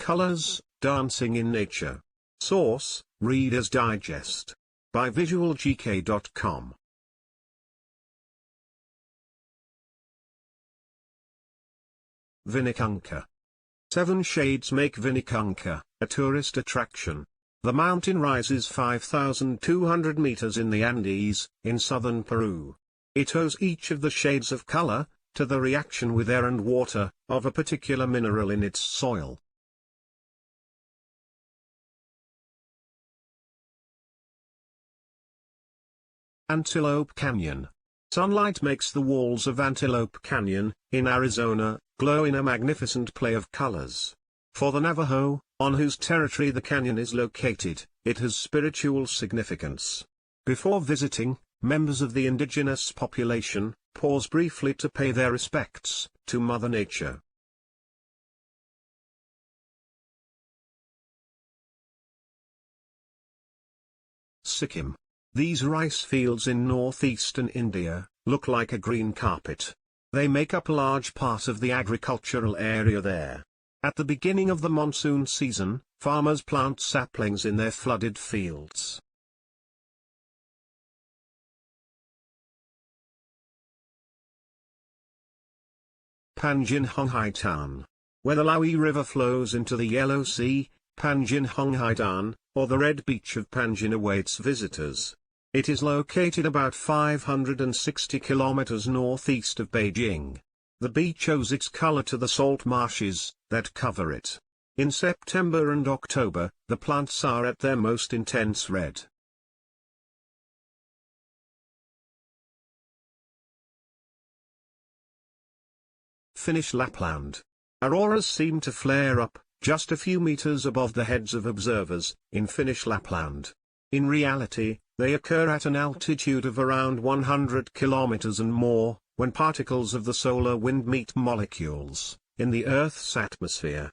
Colors, Dancing in Nature. Source, Reader's Digest. By visualgk.com. Vinicunca. 7 shades make vinicunca a tourist attraction. The mountain rises 5,200 meters in the Andes, in southern Peru. It owes each of the shades of color to the reaction with air and water of a particular mineral in its soil. Antelope Canyon. Sunlight makes the walls of Antelope Canyon, in Arizona, glow in a magnificent play of colors. For the Navajo, on whose territory the canyon is located, it has spiritual significance. Before visiting, members of the indigenous population pause briefly to pay their respects to Mother Nature. Sikkim. These rice fields in northeastern India look like a green carpet. They make up a large part of the agricultural area there. At the beginning of the monsoon season, farmers plant saplings in their flooded fields. Panjin, Honghaitan. Where the Liaohe River flows into the Yellow Sea, Panjin, Honghaitan, or the Red Beach of Panjin awaits visitors. It is located about 560 kilometers northeast of Beijing. The beach owes its color to the salt marshes that cover it. In September and October, the plants are at their most intense red. Finnish Lapland. Auroras seem to flare up just a few meters above the heads of observers in Finnish Lapland. In reality, they occur at an altitude of around 100 kilometers and more, when particles of the solar wind meet molecules in the Earth's atmosphere.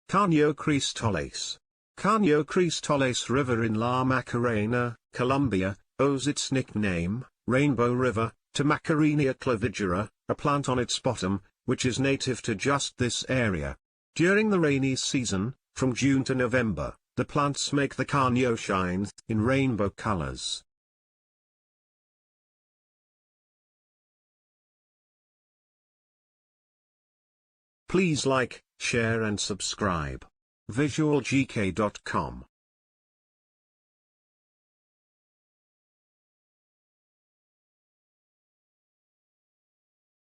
Caño Cristales. Caño Cristales River in La Macarena, Colombia, owes its nickname, Rainbow River, to Macarenia clavigera, a plant on its bottom, which is native to just this area. During the rainy season, from June to November, the plants make the caño shine in rainbow colors. Please like, share and subscribe. visualgk.com